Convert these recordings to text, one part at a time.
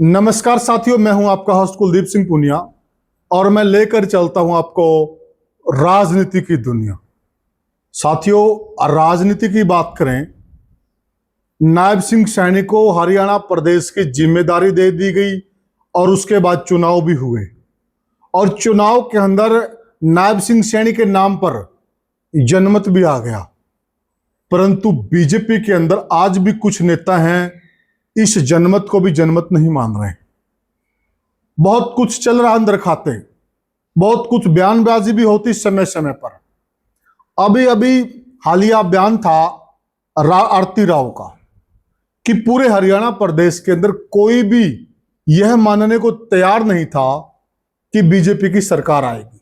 नमस्कार साथियों, मैं हूं आपका होस्ट कुलदीप सिंह पुनिया और मैं लेकर चलता हूं आपको राजनीति की दुनिया। साथियों, राजनीति की बात करें, नायब सिंह सैनी को हरियाणा प्रदेश की जिम्मेदारी दे दी गई और उसके बाद चुनाव भी हुए और चुनाव के अंदर नायब सिंह सैनी के नाम पर जनमत भी आ गया। परंतु बीजेपी के अंदर आज भी कुछ नेता हैं इस जनमत को भी जनमत नहीं मान रहे। बहुत कुछ चल रहा अंदर खाते, बहुत कुछ बयानबाजी भी होती समय समय पर। अभी अभी हालिया बयान था आरती राव का कि पूरे हरियाणा प्रदेश के अंदर कोई भी यह मानने को तैयार नहीं था कि बीजेपी की सरकार आएगी।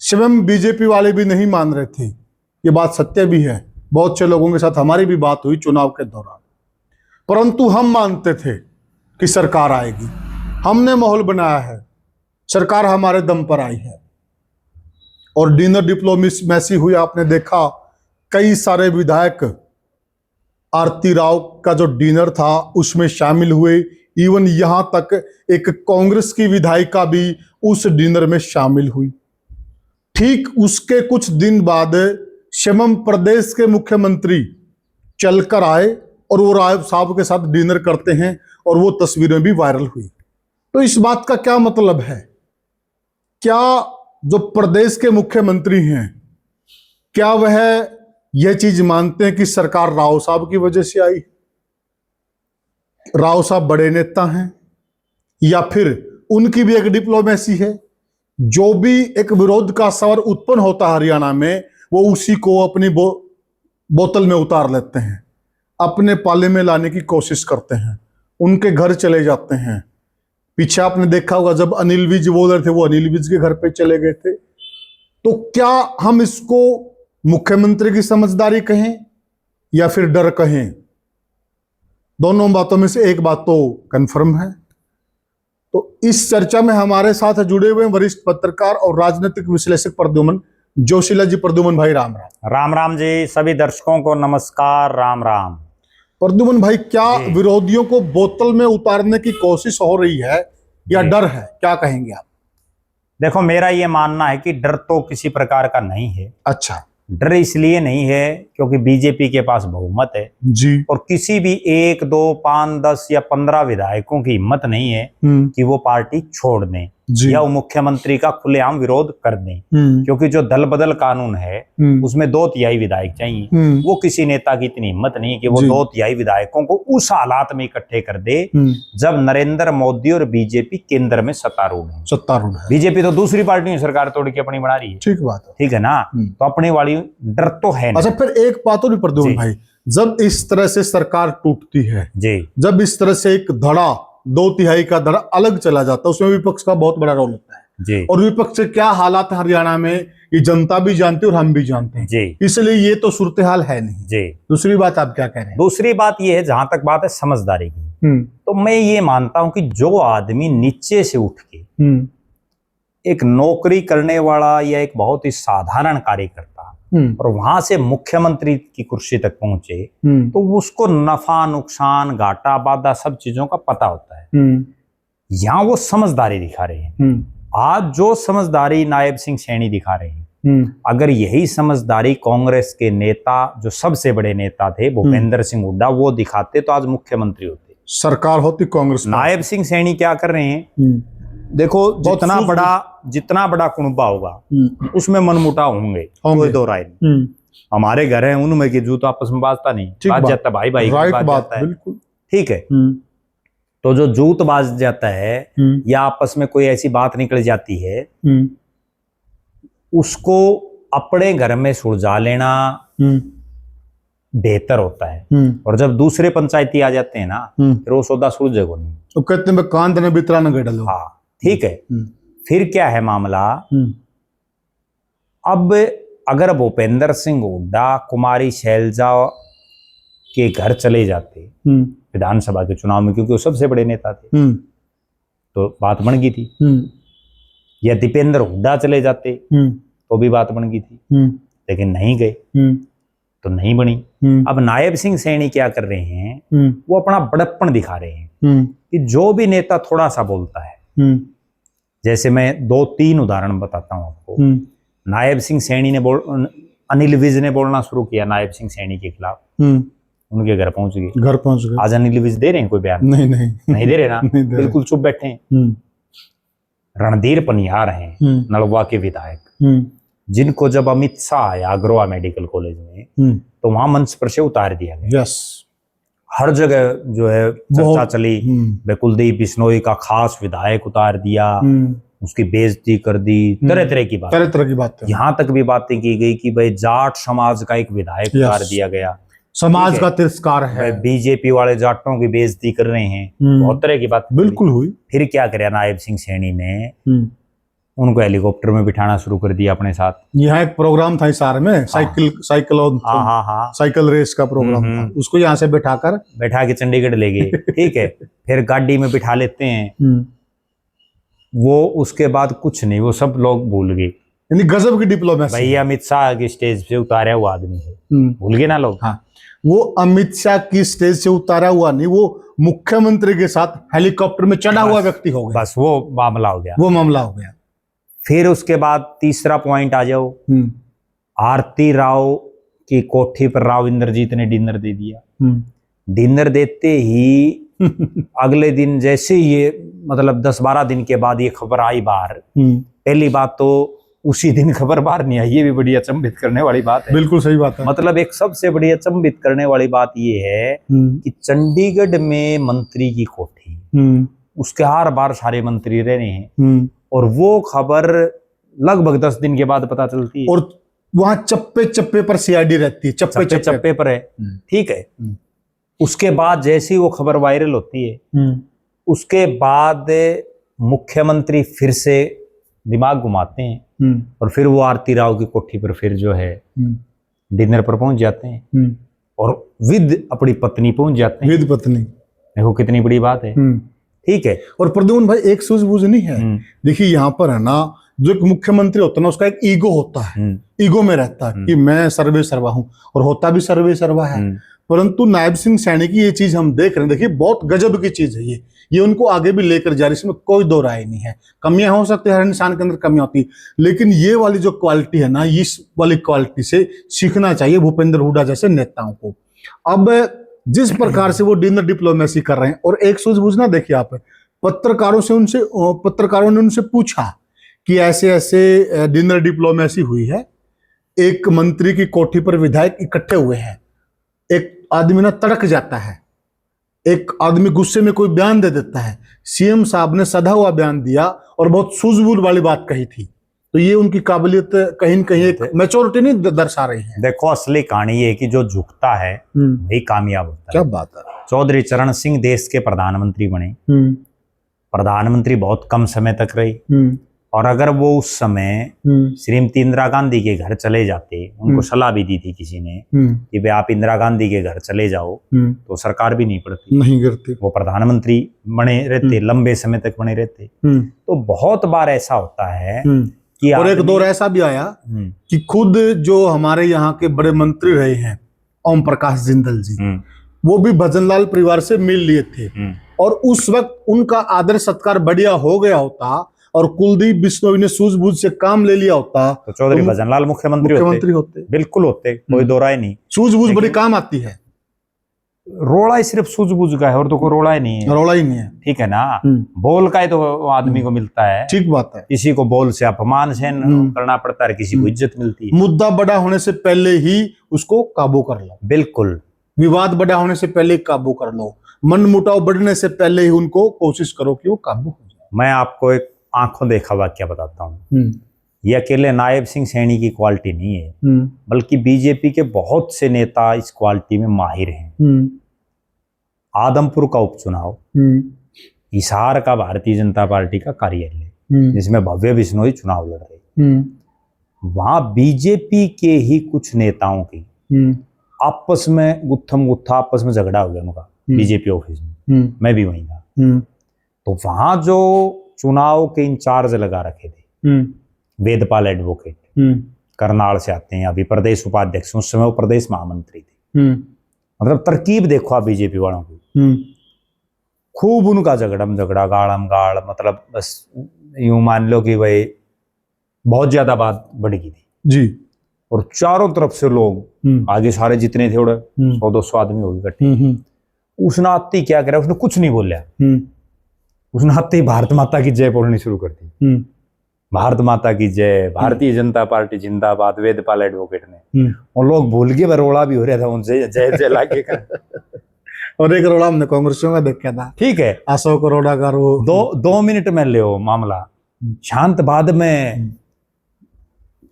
स्वयं बीजेपी वाले भी नहीं मान रहे थे। ये बात सत्य भी है, बहुत से लोगों के साथ हमारी भी बात हुई चुनाव के दौरान। परंतु हम मानते थे कि सरकार आएगी, हमने माहौल बनाया है, सरकार हमारे दम पर आई है। और डिनर डिप्लोमेसी हुई, आपने देखा कई सारे विधायक आरती राव का जो डिनर था उसमें शामिल हुए। इवन यहां तक एक कांग्रेस की विधायिका भी उस डिनर में शामिल हुई। ठीक उसके कुछ दिन बाद स्वयं प्रदेश के मुख्यमंत्री चलकर आए और वो राय साहब के साथ डिनर करते हैं और वो तस्वीरें भी वायरल हुई। तो इस बात का क्या मतलब है? क्या जो प्रदेश के मुख्यमंत्री हैं, क्या वह यह चीज मानते हैं कि सरकार राव साहब की वजह से आई? राव साहब बड़े नेता हैं या फिर उनकी भी एक डिप्लोमेसी है? जो भी एक विरोध का स्वर उत्पन्न होता है हरियाणा में, वो उसी को अपनी बोतल में उतार लेते हैं, अपने पाले में लाने की कोशिश करते हैं, उनके घर चले जाते हैं। पीछे आपने देखा होगा जब अनिल विज बोल रहे थे, वो अनिल विज के घर पे चले गए थे। तो क्या हम इसको मुख्यमंत्री की समझदारी कहें या फिर डर कहें? दोनों बातों में से एक बात तो कंफर्म है। तो इस चर्चा में हमारे साथ जुड़े हुए वरिष्ठ पत्रकार और राजनीतिक विश्लेषक प्रद्युमन जोशीला जी। प्रद्युमन भाई राम राम। राम राम जी, सभी दर्शकों को नमस्कार, राम राम। प्रद्युमन भाई, क्या विरोधियों को बोतल में उतारने की कोशिश हो रही है या डर है? क्या कहेंगे आप? देखो, मेरा ये मानना है कि डर तो किसी प्रकार का नहीं है। अच्छा। डर इसलिए नहीं है क्योंकि बीजेपी के पास बहुमत है जी। और किसी भी 1, 2, 5, 10 या 15 विधायकों की हिम्मत नहीं है कि वो पार्टी छोड़ दें या वो मुख्यमंत्री का खुलेआम विरोध कर दें। क्योंकि जो दल बदल कानून है उसमें 2/3 विधायक चाहिए। वो किसी नेता की इतनी हिम्मत नहीं है कि वो 2/3 विधायकों को उस हालात में इकट्ठे कर दे जब नरेंद्र मोदी और बीजेपी केंद्र में सत्तारूढ़ है। बीजेपी तो दूसरी पार्टी है, सरकार तोड़ के अपनी बना रही है। ठीक बात है, ठीक है ना? तो अपनी वाली डर तो है नहीं। अच्छा, फिर एक बात और भी प्रद्युमन भाई, जब इस तरह से सरकार टूटती है जी, जब इस तरह से एक धड़ा 2/3 का धड़ा अलग चला जाता है, उसमें विपक्ष का बहुत बड़ा रोल होता है जी। और विपक्ष से क्या हालात हरियाणा में ये जनता भी जानती है और हम भी जानते हैं जी। इसलिए ये तो सूरत हाल है नहीं जी। दूसरी बात आप क्या कह रहे हैं? दूसरी बात ये है, जहां तक बात है समझदारी की, तो मैं ये मानता हूं कि जो आदमी नीचे से उठ के एक नौकरी करने वाला या एक बहुत ही साधारण कार्यकर्ता और वहां से मुख्यमंत्री की कुर्सी तक पहुंचे तो उसको नफा नुकसान घाटा बाधा सब चीजों का पता होता है। यहाँ वो समझदारी दिखा रहे हैं। आज जो समझदारी नायब सिंह सैनी दिखा रहे हैं, अगर यही समझदारी कांग्रेस के नेता, जो सबसे बड़े नेता थे भूपेंद्र सिंह हुड्डा, वो दिखाते तो आज मुख्यमंत्री होते, सरकार होती कांग्रेस। नायब सिंह सैनी क्या कर रहे हैं? देखो, जितना बड़ा कुनबा होगा उसमें मनमुटाव होंगे, कोई दो राय नहीं। हमारे घर हैं, उनमें की जूता आपस में बाजता नहीं, बाज जाता भाई भाई की बात जाता है। ठीक है, तो जो जूत बाज जाता है या आपस में कोई ऐसी बात निकल जाती है, उसको अपने घर में सुलझा लेना बेहतर होता है। और जब दूसरे पंचायती आ जाते हैं ना, फिर वो सौदा सुलझेगा नहीं। तो कहते हैं कांद ने बितरा न गड़लो। हाँ, ठीक है। फिर क्या है मामला? अब अगर भूपेंद्र सिंह हुड्डा कुमारी शैलजा के घर चले जाते विधानसभा के चुनाव में, क्योंकि वो सबसे बड़े नेता थे, तो बात बन गई थी। या दीपेंद्र हुड्डा चले जाते तो भी बात बन गई थी, लेकिन नहीं गए तो नहीं बनी। अब नायब सिंह सैनी क्या कर रहे हैं? वो अपना बड़प्पन दिखा रहे हैं कि जो भी नेता थोड़ा सा बोलता है, जैसे मैं 2-3 उदाहरण बताता हूँ आपको। नायब सिंह सैनी ने अनिल विज ने बोलना शुरू किया नायब सिंह सैनी के खिलाफ, उनके घर पहुंच गए। आज अनिल विज दे रहे हैं कोई बयान? नहीं दे रहे ना, बिल्कुल चुप बैठे हैं। रणधीर पनियार हैं, नलवा के विधायक, जिनको जब अमित शाह आया अग्रवा मेडिकल कॉलेज में तो वहां मंच पर से उतार दिया गया। हर जगह जो है चर्चा चली, कुलदीप बिश्नोई का खास विधायक उतार दिया, उसकी बेइज्जती कर दी, तरह तरह की बात। यहाँ तक भी बातें की गई कि भाई जाट समाज का एक विधायक उतार दिया गया, समाज का तिरस्कार है, बीजेपी वाले जाटों की बेइज्जती कर रहे हैं, बहुत तरह की बात बिल्कुल हुई। फिर क्या करे नायब सिंह सैनी ने, उनको हेलीकॉप्टर में बिठाना शुरू कर दिया अपने साथ। यहाँ एक प्रोग्राम था हिसार में, साइकिल रेस का प्रोग्राम था, उसको यहाँ से बैठा के चंडीगढ़ ले गए। ठीक है, फिर गाड़ी में बिठा लेते हैं वो, उसके बाद कुछ नहीं, वो सब लोग भूल गए। यानी गजब की डिप्लोमेसी। भैया अमित शाह की स्टेज से उतारा हुआ आदमी है, भूल गए ना लोग। हाँ, वो अमित शाह की स्टेज से उतारा हुआ नहीं, वो मुख्यमंत्री के साथ हेलीकॉप्टर में चढ़ा हुआ व्यक्ति हो गया। बस वो मामला हो गया। फिर उसके बाद तीसरा पॉइंट आ जाओ, आरती राव की कोठी पर राव इंद्रजीत ने डिनर दे दिया। डिनर देते ही अगले दिन जैसे ये मतलब 10-12 दिन के बाद ये खबर आई बाहर, पहली बात तो उसी दिन खबर बाहर नहीं आई, ये भी बड़ी अचंभित करने वाली बात है। बिल्कुल सही बात है। मतलब एक सबसे बड़ी अचंभित करने वाली बात ये है कि चंडीगढ़ में मंत्री की कोठी, उसके हर बार सारे मंत्री रह रहे हैं, और वो खबर लगभग 10 दिन के बाद पता चलती है। और वहां चप्पे चप्पे पर सीआईडी रहती है, चप्पे पर है। ठीक है, उसके बाद जैसे ही वो खबर वायरल होती है, उसके बाद मुख्यमंत्री फिर से दिमाग घुमाते हैं और फिर वो आरती राव की कोठी पर फिर जो है डिनर पर पहुंच जाते हैं, और विद अपनी पत्नी पहुंच जाते हैं। विद पत्नी, देखो कितनी बड़ी बात है। ठीक है, और प्रद्युम्न भाई एक सूझबूझ नहीं है। देखिए यहाँ पर है ना, जो एक मुख्यमंत्री होता है ना, उसका एक ईगो होता है, ईगो में रहता है कि मैं सर्वे सर्वा हूं, और होता भी सर्वे सर्वा है। परंतु नायब सिंह सैनी की ये चीज हम देख रहे हैं, देखिए बहुत गजब की चीज है ये उनको आगे भी लेकर जा रही, इसमें कोई दो राय नहीं है। कमियां हो सकती है, हर इंसान के अंदर कमियां होती है, लेकिन ये वाली जो क्वालिटी है ना, इस वाली क्वालिटी से सीखना चाहिए भूपेंद्र हुड्डा जैसे नेताओं को। अब जिस प्रकार से वो डिनर डिप्लोमेसी कर रहे हैं, और एक सूझबूझ ना, देखिए आप, पत्रकारों ने उनसे पूछा कि ऐसे ऐसे डिनर डिप्लोमेसी हुई है, एक मंत्री की कोठी पर विधायक इकट्ठे हुए हैं, एक आदमी ना तड़क जाता है, एक आदमी गुस्से में कोई बयान दे देता है, सीएम साहब ने सधा हुआ बयान दिया और बहुत सूझबूझ वाली बात कही थी। तो ये उनकी काबिलियत कहीं न कहीं एक मैच्योरिटी नहीं दर्शा रही है। देखो असली कहानी ये कि जो झुकता है वही कामयाब होता है। क्या बात है। चौधरी चरण सिंह देश के प्रधानमंत्री बने, प्रधानमंत्री बहुत कम समय तक रहे, और अगर वो उस समय श्रीमती इंदिरा गांधी के घर चले जाते, उनको सलाह भी दी थी किसी ने कि भाई आप इंदिरा गांधी के घर चले जाओ, तो सरकार भी नहीं पड़ती, नहीं करती, वो प्रधानमंत्री बने रहते, लंबे समय तक बने रहते। तो बहुत बार ऐसा होता है कि और एक दौर ऐसा भी आया कि खुद जो हमारे यहाँ के बड़े मंत्री रहे हैं, ओम प्रकाश जिंदल जी, वो भी भजनलाल परिवार से मिल लिए थे, और उस वक्त उनका आदर सत्कार बढ़िया हो गया होता और कुलदीप बिश्नोई ने सूझबूझ से काम ले लिया होता तो चौधरी भजनलाल मुख्यमंत्री होते। बिल्कुल होते, कोई दो राय नहीं। सूझबूझ बड़ी काम आती है। रोड़ा ही सिर्फ सूझबूझ का है, और तो कोई रोड़ा ही नहीं है। रोड़ा ही नहीं है, ठीक है ना। बोल का ही तो आदमी को मिलता है। ठीक बात है। किसी को बोल से अपमान सहन करना पड़ता है, किसी को इज्जत मिलती है। मुद्दा बड़ा होने से पहले ही उसको काबू कर लो। बिल्कुल। विवाद बड़ा होने से पहले काबू कर लो, मनमुटाव बढ़ने से पहले ही उनको कोशिश करो कि वो काबू हो जाए। मैं आपको एक आंखों देखा वाक्य बताता हूँ। ये अकेले नायब सिंह सैनी की क्वालिटी नहीं है, बल्कि बीजेपी के बहुत से नेता इस क्वालिटी में माहिर हैं। आदमपुर का उपचुनाव, हिसार का भारतीय जनता पार्टी का कार्यालय, जिसमें भव्य बिश्नोई चुनाव लड़ रहे, वहां बीजेपी के ही कुछ नेताओं की आपस में गुत्थम गुत्था आपस में झगड़ा हो गया उनका बीजेपी ऑफिस में। मैं भी वहीं था। तो वहां जो चुनाव के इंचार्ज लगा रखे थे, वेदपाल एडवोकेट, करनाल से आते हैं, अभी प्रदेश उपाध्यक्ष, उस समय वो प्रदेश महामंत्री थे। मतलब तरकीब देखो आप बीजेपी वालों की। खूब उनका झगड़म झगड़ा गाड़म गाड़, मतलब बस यूं मान लो कि भाई बहुत ज्यादा बात बढ़ गई थी जी। और चारों तरफ से लोग आगे सारे जितने थे 100-200 आदमी हो गए इकट्ठे। उस नाती क्या करा, उसने कुछ नहीं बोला, उस नाते भारत माता की जय बोलनी शुरू कर दी। भारत माता की जय, भारतीय जनता पार्टी जिंदाबाद, वेदपाल एडवोकेट ने। और लोग भूल के बरोड़ा भी हो रहा था उनसे जय जय लाके कर। और एक करोड़ा हमने कांग्रेसियों का देखा था, ठीक है, 100 करोड़ा का वो 2 मिनट में ले मामला शांत, बाद में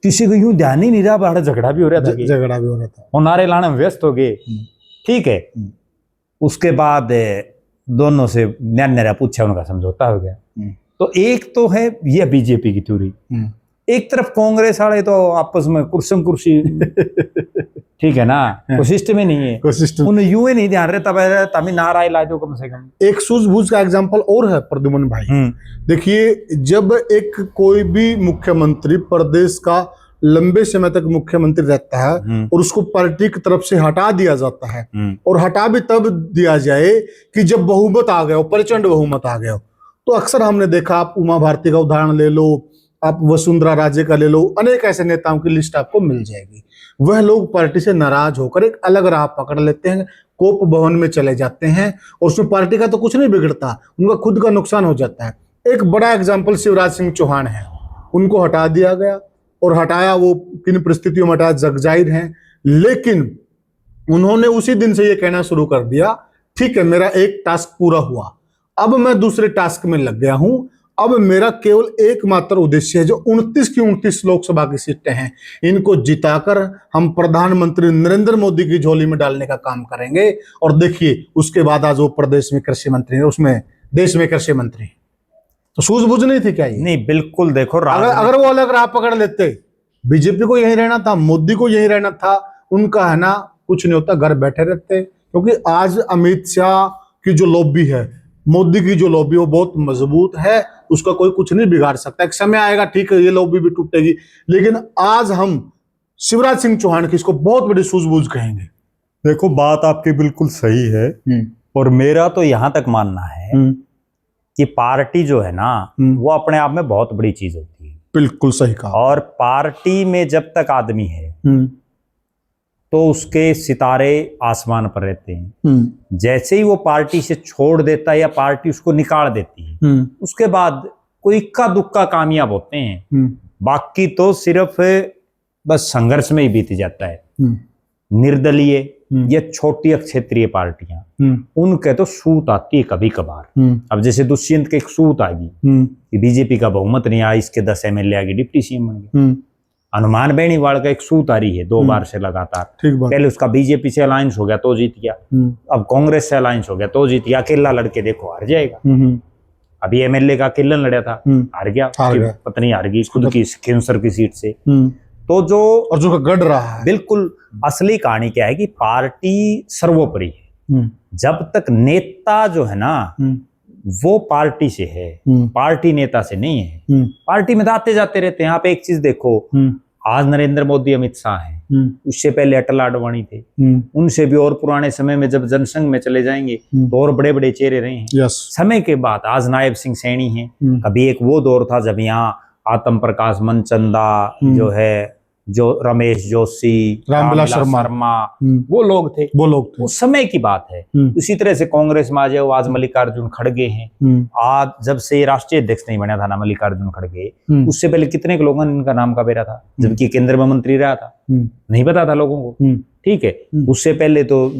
किसी को यूं ध्यान ही नहीं रहा, बड़ा झगड़ा भी हो रहा था, झगड़ा भी हो रहा था और नारे लाने में व्यस्त हो गए। ठीक है, उसके बाद दोनों से न्यारा पूछा, उनका समझौता हो गया। तो एक तो है ये बीजेपी की थ्योरी, एक तरफ कांग्रेस वाले तो आपस में कुर्सम कुर्सी ठीक है ना, कोई सिस्टम ही नहीं है, कोई सिस्टम उन्हें यूं ही नहीं ध्यान रहता, तभी नारा ला दो कम से कम। एक सूझबूझ का एग्जांपल और है प्रद्युमन भाई। देखिए, जब एक कोई भी मुख्यमंत्री प्रदेश का लंबे समय तक मुख्यमंत्री रहता है और उसको पार्टी की तरफ से हटा दिया जाता है, और हटा भी तब दिया जाए कि जब बहुमत आ गया हो, प्रचंड बहुमत आ गया हो, तो अक्सर हमने देखा, आप उमा भारती का उदाहरण ले लो, आप वसुंधरा राजे का ले लो, अनेक ऐसे नेताओं की लिस्ट आपको मिल जाएगी। वह लोग पार्टी से नाराज होकर एक अलग राह पकड़ लेते हैं, कोप भवन में चले जाते हैं, और उसमें पार्टी का तो कुछ नहीं बिगड़ता, उनका खुद का नुकसान हो जाता है। एक बड़ा एग्जाम्पल शिवराज सिंह चौहान है, उनको हटा दिया गया, और हटाया वो किन परिस्थितियों में हटाया जग जाहिर है, लेकिन उन्होंने उसी दिन से ये कहना शुरू कर दिया, ठीक है मेरा एक टास्क पूरा हुआ, अब मैं दूसरे टास्क में लग गया हूं, अब मेरा केवल एकमात्र उद्देश्य है जो 29 की 29 लोकसभा की सीटें हैं, इनको जिताकर हम प्रधानमंत्री नरेंद्र मोदी की झोली में डालने का काम करेंगे। और देखिए, उसके बाद आज वो प्रदेश में कृषि मंत्री है, उसमें देश में कृषि मंत्री। तो सूझबूझ नहीं थी क्या ये? नहीं, बिल्कुल। देखो, अगर वो अलग राह पकड़ लेते, बीजेपी को यही रहना था, मोदी को यही रहना था, उनका है ना कुछ नहीं होता, घर बैठे रहते। क्योंकि आज अमित शाह की जो लॉबी है, मोदी की जो लॉबी, वो बहुत मजबूत है, उसका कोई कुछ नहीं बिगाड़ सकता। एक समय आएगा, ठीक है, ये लॉबी भी टूटेगी, लेकिन आज हम शिवराज सिंह चौहान की इसको बहुत बड़ी सूझबूझ कहेंगे। देखो, बात आपकी बिल्कुल सही है, और मेरा तो यहां तक मानना है कि पार्टी जो है ना, वो अपने आप में बहुत बड़ी चीज होती है। बिल्कुल सही कहा। और पार्टी में जब तक आदमी है तो उसके सितारे आसमान पर रहते हैं। जैसे ही वो पार्टी से छोड़ देता है या पार्टी उसको निकाल देती है, उसके बाद कोई इक्का दुक्का कामयाब होते हैं, बाकी तो सिर्फ बस संघर्ष में ही बीत जाता है। निर्दलीय या छोटी क्षेत्रीय पार्टियां, उनके तो सूत आती है कभी कभार। अब जैसे दुष्यंत के एक सूत आ गई कि बीजेपी का बहुमत नहीं आया, इसके 10 MLA आ गए, डिप्टी सीएम बन गए। हनुमान बेनीवाल का एक सूत आ रही है 2 बार से लगातार, पहले उसका बीजेपी से अलायंस हो गया तो जीत गया, अब कांग्रेस से अलायंस हो गया तो जीत गया, अकेला लड़के देखो हार जाएगा। अभी MLA का किलन लड़ा था, हार गया, पत्नी हार गई खुद की खिंसर की सीट से। तो जो गढ़ रहा है, बिल्कुल असली कहानी क्या है कि पार्टी सर्वोपरि है। जब तक नेता जो है ना वो पार्टी से है, पार्टी नेता से नहीं है। पार्टी में आते जाते रहते हैं। आप एक चीज देखो, आज नरेंद्र मोदी अमित शाह हैं, उससे पहले अटल आडवाणी थे, उनसे भी और पुराने समय में जब जनसंघ में चले जाएंगे तो और बड़े बड़े चेहरे रहे हैं। समय के बाद आज नायब सिंह सैनी हैं। कभी एक वो दौर था जब यहाँ आत्म प्रकाश मनचंदा जो है, जो रमेश जोशी, रामविलास शर्मा, वो लोग थे, उस समय की बात है। उसी तरह से कांग्रेस में आज मल्लिकार्जुन खड़गे हैं। आज जब से राष्ट्रीय अध्यक्ष नहीं बना था ना मल्लिकार्जुन खड़गे, उससे पहले कितने लोगों ने इनका नाम का बेरा था, जबकि केंद्र में मंत्री रहा था, नहीं पता था लोगों को। ठीक है, उससे पहले तो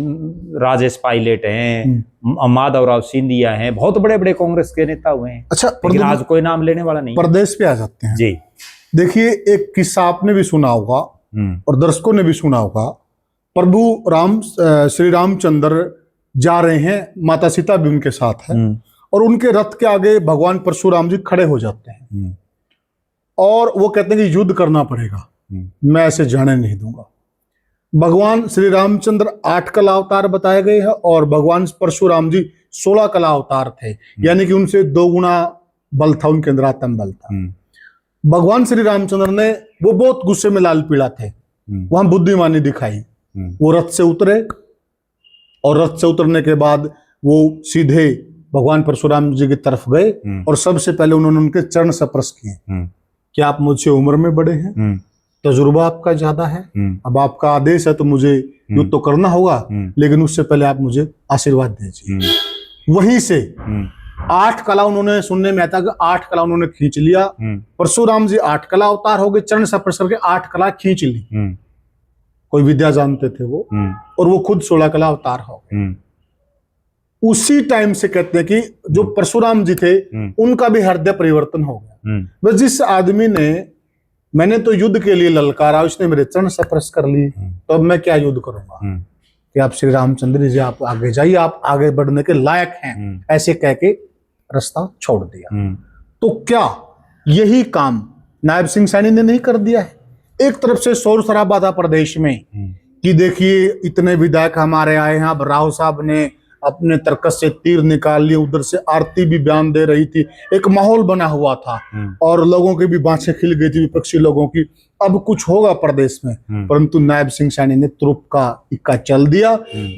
राजेश पायलट हैं, माधवराव सिंधिया हैं, बहुत बड़े बड़े कांग्रेस के नेता हुए हैं। अच्छा, लेकिन आज कोई नाम लेने वाला नहीं। प्रदेश पे आ जाते हैं जी। देखिए, एक किस्सा आपने भी सुना होगा और दर्शकों ने भी सुना होगा। प्रभु श्री रामचंद्र जा रहे हैं, माता सीता भी उनके साथ है, और उनके रथ के आगे भगवान परशुराम जी खड़े हो जाते हैं, और वो कहते हैं कि युद्ध करना पड़ेगा, मैं ऐसे जाने नहीं दूंगा। भगवान श्री रामचंद्र 8 कला अवतार बताए गए हैं, और भगवान परशुराम जी 16 कला अवतार थे, यानी कि उनसे 2 गुना बल था, उनके अंदर आत्म बल था। भगवान श्री रामचंद्र ने, वो बहुत गुस्से में लाल पीला थे, वहां बुद्धिमानी दिखाई। वो रथ से उतरे, और रथ से उतरने के बाद वो सीधे भगवान परशुराम जी की तरफ गए और सबसे पहले उन्होंने उनके चरण स्पर्श किए कि आप मुझसे उम्र में बड़े हैं, तजुर्बा आपका ज्यादा है, अब आपका आदेश है तो मुझे युद्ध तो करना होगा, लेकिन उससे पहले आप मुझे आशीर्वाद दीजिए। वहीं से 8 कला उन्होंने, सुनने में आता कि 8 कला उन्होंने खींच लिया। परशुराम जी 8 कला अवतार हो गए, चरण स्पर्श करके 8 कला खींच ली। कोई विद्या जानते थे वो, और वो खुद 16 कला अवतार हो गए। उसी टाइम से कहते हैं कि जो परशुराम जी थे उनका भी हृदय परिवर्तन हो गया। बस जिस आदमी ने, मैंने तो युद्ध के लिए ललकारा, उसने मेरे चरण स्पर्श कर ली, तो अब मैं क्या युद्ध करूंगा, कि आप श्री रामचंद्र जी आप आगे जाइए, आप आगे बढ़ने के लायक हैं, ऐसे कह के रास्ता छोड़ दिया। तो क्या यही काम नायब सिंह सैनी ने नहीं कर दिया है? एक तरफ से शोर शराबा था प्रदेश में कि देखिए इतने विधायक हमारे आए हैं, अब राव साहब ने अपने तर्कस से तीर निकाल लिए, उधर से आरती भी बयान दे रही थी, एक माहौल बना हुआ था और लोगों की भी बाँछें खिल गई थी, विपक्षी लोगों की, अब कुछ होगा प्रदेश में। परंतु नायब सिंह सैनी ने तुरुप का इक्का चल दिया,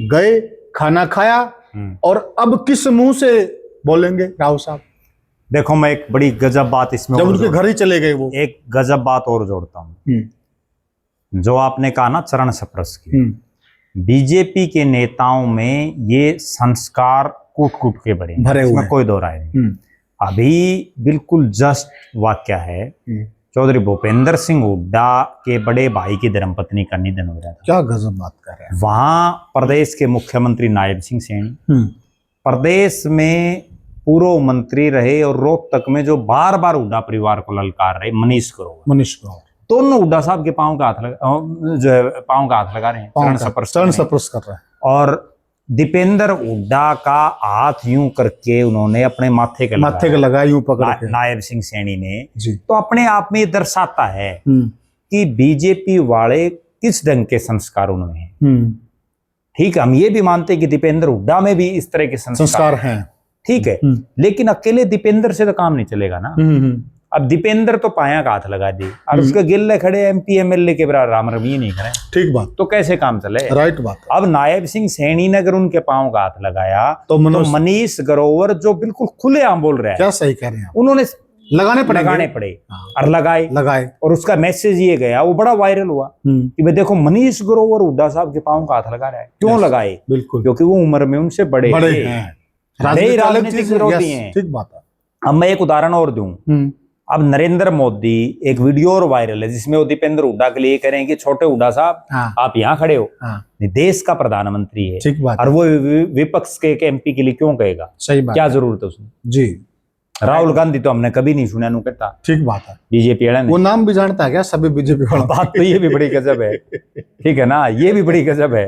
गए, खाना खाया, और अब किस मुंह से बोलेंगे राव साहब? देखो, मैं एक बड़ी गजब बात इसमें, जब उनके घर ही चले गए वो, एक गजब बात और जोड़ता हूं। जो आपने कहा ना चरण स्पर्श की, बीजेपी के नेताओं में ये संस्कार कूट कूट के भरे हुए, कोई दो राय नहीं। अभी बिल्कुल जस्ट वाक्य है, चौधरी भूपेंद्र सिंह हुड्डा के बड़े भाई की धर्मपत्नी का निधन हो रहा था। क्या गजब बात कर रहे हैं। वहां प्रदेश के मुख्यमंत्री नायब सिंह सैनी, प्रदेश में पूर्व मंत्री रहे और रोहतक में जो बार बार हुड्डा परिवार को ललकार रहे मनीष ग्रोवर, दोनों हुड्डा साहब के पांव का हाथ लगा रहे हैं, चरण स्पर्श कर रहे हैं। और दीपेंद्र हुड्डा का हाथ यूं करके उन्होंने अपने माथे के लगाया यूं पकड़ के नायब सिंह सैनी ने। तो अपने आप में ये दर्शाता है कि बीजेपी वाले किस ढंग के संस्कार उनमें हैं। ठीक है, हम ये भी मानते हैं कि दीपेंद्र हुड्डा में भी इस तरह के संस्कार हैं, ठीक है, लेकिन अकेले दीपेंद्र से तो काम नहीं चलेगा ना। अब दीपेंद्र तो पाया का हाथ लगा दी और उसके गिल्ले खड़े MP MLA के बराबर राम रमीए नहीं खड़े, ठीक बात, तो कैसे काम चले? राइट बात। अब नायब सिंह सैनी ने अगर उनके पांव का हाथ लगाया तो मनीष ग्रोवर जो बिल्कुल खुलेआम बोल रहे हैं, क्या सही कह रहे हैं, उन्होंने लगाने पड़े और लगाए और उसका मैसेज ये गया, वो बड़ा वायरल हुआ कि भाई देखो मनीष ग्रोवर हुड्डा साहब के पांव का हाथ लगा रहा है। क्यों लगाए? बिल्कुल, क्योंकि वो उम्र में उनसे बड़े हैं, राजनीतिक विरोधी हैं। ठीक बात है। अब मैं एक उदाहरण और दूं। अब नरेंद्र मोदी एक वीडियो और वायरल है जिसमें वो दीपेंद्र हुड्डा के लिए कह रहे हैं कि छोटे हुड्डा साहब आप यहाँ खड़े हो, देश का प्रधानमंत्री है, ठीक बात, और वो विपक्ष के MP के लिए क्यों कहेगा? सही बात, क्या जरूरत है उसमें? जी, राहुल गांधी तो हमने कभी नहीं सुना कहता। ठीक बात है, बीजेपी वाला वो नाम भी जानता है क्या सभी बीजेपी वाला? बात तो ये भी बड़ी गजब है, ठीक है ना, ये भी बड़ी गजब है।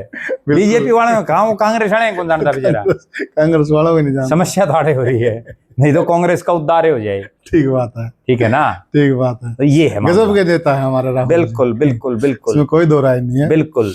बीजेपी वाले कहा, वो कांग्रेस वाले कौन जानता बेचारा? कांग्रेस वाला भी नहीं जानता। समस्या ताड़े हो रही है, नहीं तो कांग्रेस का उद्धार हो जाए। ठीक बात है, ठीक है ना, ठीक बात है। तो ये है गजब के देता है हमारा राहुल। बिल्कुल बिल्कुल बिल्कुल, इसमें कोई दो राय नहीं है। बिल्कुल।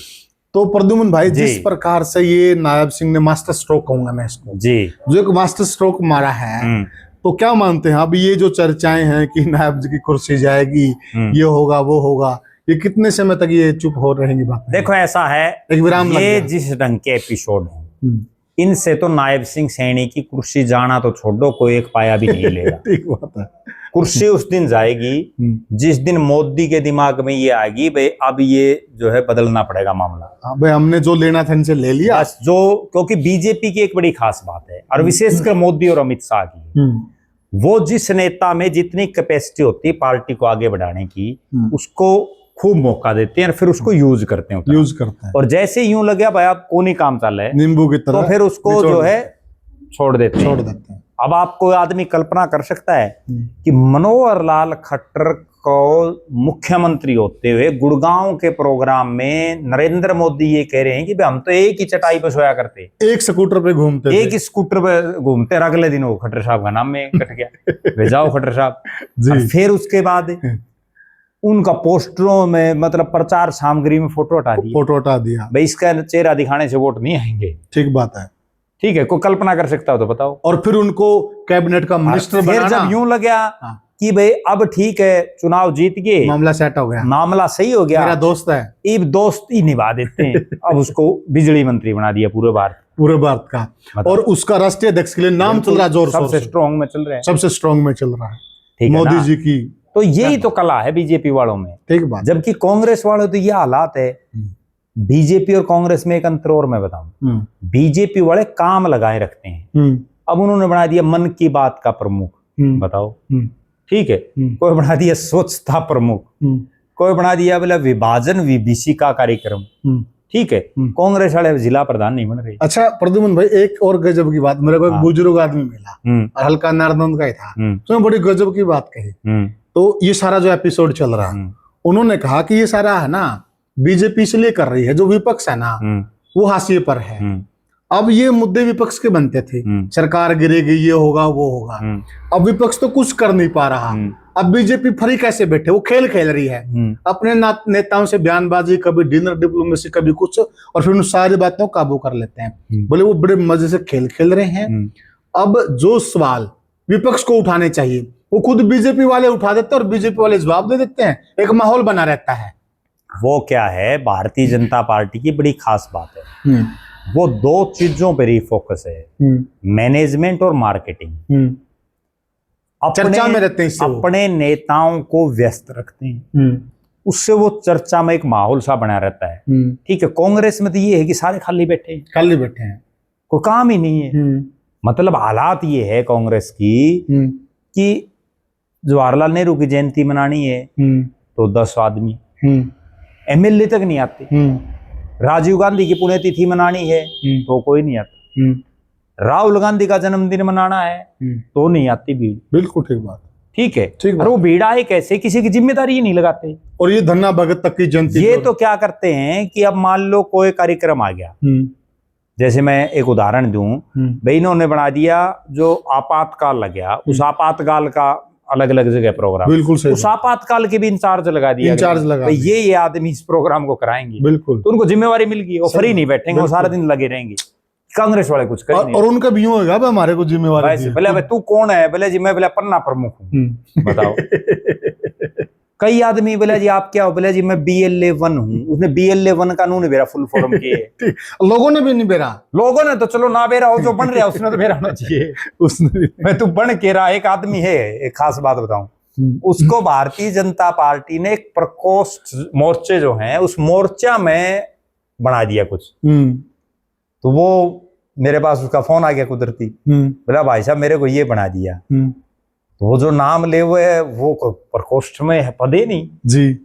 तो प्रद्युमन भाई, जिस प्रकार से ये नायब सिंह ने मास्टर स्ट्रोक कहूंगा मैं इसको, जी, जो एक मास्टर स्ट्रोक मारा है, तो क्या मानते हैं अब ये जो चर्चाएं हैं कि नायब जी की कुर्सी जाएगी, ये होगा वो होगा, ये कितने समय तक ये चुप हो रहेंगी बात? देखो ऐसा है, एक विराम ये जिस ढंग के एपिसोड है, इनसे तो नायब सिंह सैनी की कुर्सी जाना तो छोड़ो, कोई एक पाया भी नहीं लेगा। ठीक बात है। कुर्सी उस दिन जाएगी जिस दिन मोदी के दिमाग में ये आएगी भाई अब ये जो है बदलना पड़ेगा मामला, भाई हमने जो लेना था इनसे ले लिया, बस। जो क्योंकि बीजेपी की एक बड़ी खास बात है, और विशेषकर मोदी और अमित शाह की, वो जिस नेता में जितनी कैपेसिटी होती है पार्टी को आगे बढ़ाने की, उसको खूब मौका देते हैं और फिर उसको यूज करते हैं। और जैसे यूं लगे भाई आप कौन ही काम चल रहा है नींबू की तरह, तो फिर उसको जो है छोड़ देते हैं। अब आप कोई आदमी कल्पना कर सकता है कि मनोहर लाल खट्टर को मुख्यमंत्री होते हुए गुड़गांव के प्रोग्राम में नरेंद्र मोदी ये कह रहे हैं कि हम तो एक ही चटाई पे सोया करते, एक स्कूटर पे घूमते, एक स्कूटर पे घूमते, अगले दिन वो खट्टर साहब का नाम में कट गया, भेजाओ खट्टर साहब। फिर उसके बाद उनका पोस्टरों में मतलब प्रचार सामग्री में फोटो हटा दिया भाई इसका चेहरा दिखाने से वोट नहीं आएंगे। ठीक बात है, ठीक है, कोई कल्पना कर सकता हो तो बताओ। और फिर उनको कैबिनेट का मिनिस्टर बनाना। जब यूं लगा कि भाई अब ठीक है चुनाव जीत गए, मामला सेट हो गया, मामला सही हो गया, मेरा दोस्त है, अब दोस्त ही निभा देते हैं। अब उसको बिजली मंत्री बना दिया पूरे भारत। पूरे भारत का। बताओ। और उसका राष्ट्रीय अध्यक्ष के लिए नाम चल रहा है जोर शोर सबसे से, स्ट्रॉन्ग में चल रहे हैं, सबसे स्ट्रांग में चल रहा है ठीक है मोदी ना? जी की। तो यही तो कला है बीजेपी वालों में। ठीक बात। जबकि कांग्रेस वालों तो ये हालात है। बीजेपी और कांग्रेस में एक अंतर और मैं बताऊं, बीजेपी वाले काम लगाए रखते हैं। अब उन्होंने बना दिया मन की बात का प्रमुख, बताओ, ठीक है। कोई बना दिया स्वच्छता प्रमुख, कोई बना दिया बोला विभाजन विभीषिका कार्यक्रम, ठीक है। कांग्रेस वाले जिला प्रधान नहीं बन रहे। अच्छा प्रद्युमन भाई, एक और गजब की बात, मेरे को एक बुजुर्ग आदमी मिला और हल्का नारदंड का ही था, तो बड़ी गजब की बात कही। तो ये सारा जो एपिसोड चल रहा है, उन्होंने कहा कि ये सारा है ना बीजेपी इसलिए कर रही है, जो विपक्ष है ना वो हाशिए पर है। अब ये मुद्दे विपक्ष के बनते थे, सरकार गिरेगी, ये होगा वो होगा। अब विपक्ष तो कुछ कर नहीं पा रहा। अब बीजेपी फ्री कैसे बैठे, वो खेल खेल रही है अपने नेताओं से, बयानबाजी, कभी डिनर डिप्लोमेसी, कभी कुछ, और फिर उन सारी बातों को काबू कर लेते हैं। बोले वो बड़े मजे से खेल खेल रहे हैं। अब जो सवाल विपक्ष को उठाने चाहिए वो खुद बीजेपी वाले उठा देते हैं और बीजेपी वाले जवाब दे देते हैं, एक माहौल बना रहता है। वो क्या है, भारतीय जनता पार्टी की बड़ी खास बात है, वो दो चीजों पर ही फोकस है, मैनेजमेंट और मार्केटिंग। चर्चा में रहते हैं, अपने नेताओं को व्यस्त रखते हैं, उससे वो चर्चा में एक माहौल सा बना रहता है, ठीक है। कांग्रेस में तो ये है कि सारे खाली बैठे हैं, कोई काम ही नहीं है। मतलब हालात ये है कांग्रेस की कि जवाहरलाल नेहरू की जयंती मनानी है तो 10 आदमी, एमएलए तक नहीं आते। राजीव गांधी की पुण्यतिथि मनानी है तो कोई नहीं आता। राहुल गांधी का जन्मदिन मनाना है तो नहीं आती भीड़। बिल्कुल ठीक बात, ठीक है। और वो भीड़ आए कैसे, किसी की जिम्मेदारी ही नहीं लगाते। और ये धन्ना भगत तक की जयंती, ये तो क्या करते हैं कि अब मान लो कोई कार्यक्रम आ गया, जैसे मैं एक उदाहरण दूं, भाई इन्होंने बना दिया जो आपातकाल लग गया, उस आपातकाल का अलग अलग जगह प्रोग्राम, बिल्कुल सही, उस आपातकाल के भी इंचार्ज लगा दिया, ये आदमी इस प्रोग्राम को कराएंगे, बिल्कुल। तो उनको जिम्मेवारी मिल गई, वो फ्री नहीं बैठेंगे, वो सारा दिन लगे रहेंगे। कांग्रेस वाले कुछ करेंगे और उनका भी यूं होगा, हमारे को जिम्मेवारी, बोले तू कौन है, बोले जी मैं बोले पन्ना प्रमुख हूँ, बताओ। कई आदमी बोले जी आप क्या हो, बोले जी मैं BLA1 हूँ। उसने BLA1 का नहीं बेरा फुल फॉर्म किए, लोगों ने भी नहीं बेरा, लोगों ने तो चलो ना बेरा हो, जो बन रहा उसने तो बेरा होना चाहिए। उसने मैं तू बन के रहा। एक आदमी है, एक खास बात बताऊं, उसको भारतीय जनता पार्टी ने एक प्रकोष्ठ मोर्चे जो है उस मोर्चा में बना दिया कुछ। तो वो मेरे पास उसका फोन आ गया कुदरती, बोला भाई साहब मेरे को ये बना दिया। तो वो जो नाम ले हुए है वो प्रकोष्ठ में है, पदे नहीं जी।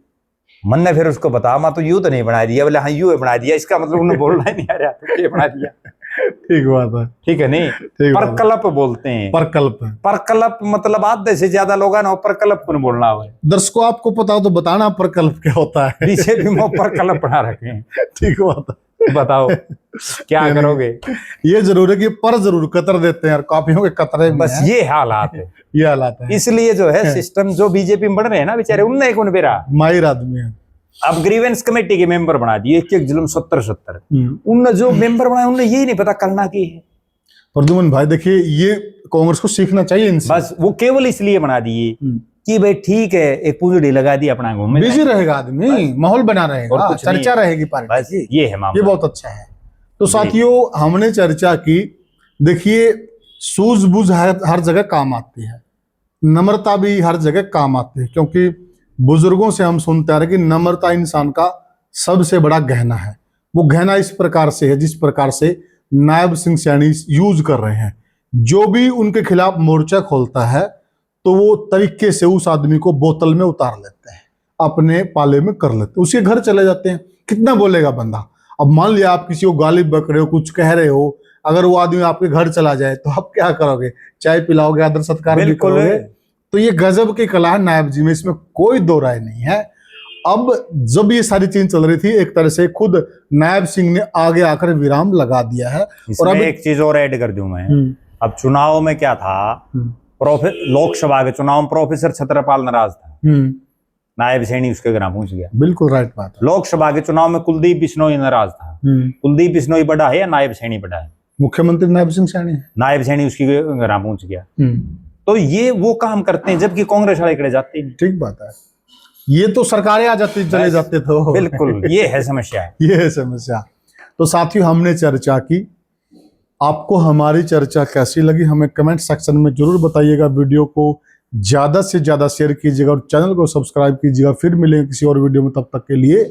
मन ने फिर उसको बता, मैं तो यूं तो नहीं बना दिया, बोले हाँ यूं बना दिया, इसका मतलब उन्हें बोलना ही नहीं आ रहा, तो ये बना दिया। ठीक बात है, ठीक है नहीं, प्रकल्प बोलते हैं, प्रकल्प मतलब आधे से ज्यादा लोग ना प्रकल्प को बोलना हुआ। दर्शकों आपको पता हो तो बताना प्रकल्प क्या होता है। बीजेपी में प्रकल्प बना रखे हैं। ठीक बात है, बताओ क्या करोगे। ये जरूर है कि पर जरूर कतर देते हैं, कॉपियों के कतरे, बस ये हालात है, ये हालात है। इसलिए जो है सिस्टम जो बीजेपी में बढ़ रहे हैं ना बेचारे, उनने कौन बेरा माहिर आदमी है। अब ग्रीवेंस कमेटी के मेंबर बना दिए, एक जुल्म 70 उनने जो मेंबर बनाए उन्हें यही नहीं पता करना की है। प्रद्युमन भाई देखिए, ये कांग्रेस को सीखना चाहिए इनसे। बस वो केवल इसलिए बना दिए कि भाई ठीक है एक पूंजड़ी लगा दी, अपना घूमने बिजी रहेगा आदमी, माहौल बना रहेगा, चर्चा रहेगी पार्टी, ये है मामला, ये बहुत अच्छा है। तो साथियों हमने चर्चा की, देखिए सूझबूझ हर जगह काम आती है, नम्रता भी हर जगह काम आती है, क्योंकि बुजुर्गों से हम सुनते आ रहे कि नम्रता इंसान का सबसे बड़ा गहना है। वो गहना इस प्रकार से है जिस प्रकार से नायब सिंह सैनी यूज कर रहे हैं। जो भी उनके खिलाफ मोर्चा खोलता है तो वो तरीके से उस आदमी को बोतल में उतार लेते हैं, अपने पाले में कर लेते हैं, उसके घर चले जाते हैं। कितना बोलेगा बंदा। अब मान लिया आप किसी को गाली बक रहे हो, कुछ कह रहे हो, अगर वो आदमी आपके घर चला जाए तो आप क्या करोगे, चाय पिलाओगे, आदर सत्कार भी करोगे। तो ये गजब की कला है नायब जी में, इसमें कोई दो राय नहीं है। अब जब ये सारी चीज चल रही थी, एक तरह से खुद नायब सिंह ने आगे आकर विराम लगा दिया है। और अब एक चीज और ऐड कर दूं मैं, अब चुनाव में क्या था, लोकसभा के चुनाव में प्रोफेसर छत्रपाल नाराज था, नायब सैनी उसके घर पहुंच गया। बिल्कुल राइट बात है। लोकसभा के चुनाव में कुलदीप बिश्नोई नाराज था, कुलदीप बिश्नोई बड़ा है या नायब सैनी बड़ा है? मुख्यमंत्री नायब सिंह सैनी है। नायब सैनी उसके घर पहुंच गया। तो ये वो काम करते हैं, जबकि कांग्रेस वाले इकड़े जाते हैं। ठीक बात है, ये तो सरकारें आ जाती चले जाते तो बिल्कुल ये है समस्या, ये है समस्या। तो साथियों हमने चर्चा की आपको हमारी चर्चा कैसी लगी हमें कमेंट सेक्शन में जरूर बताइएगा। वीडियो को ज़्यादा से ज़्यादा शेयर कीजिएगा और चैनल को सब्सक्राइब कीजिएगा। फिर मिलेंगे किसी और वीडियो में, तब तक के लिए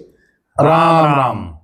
राम राम।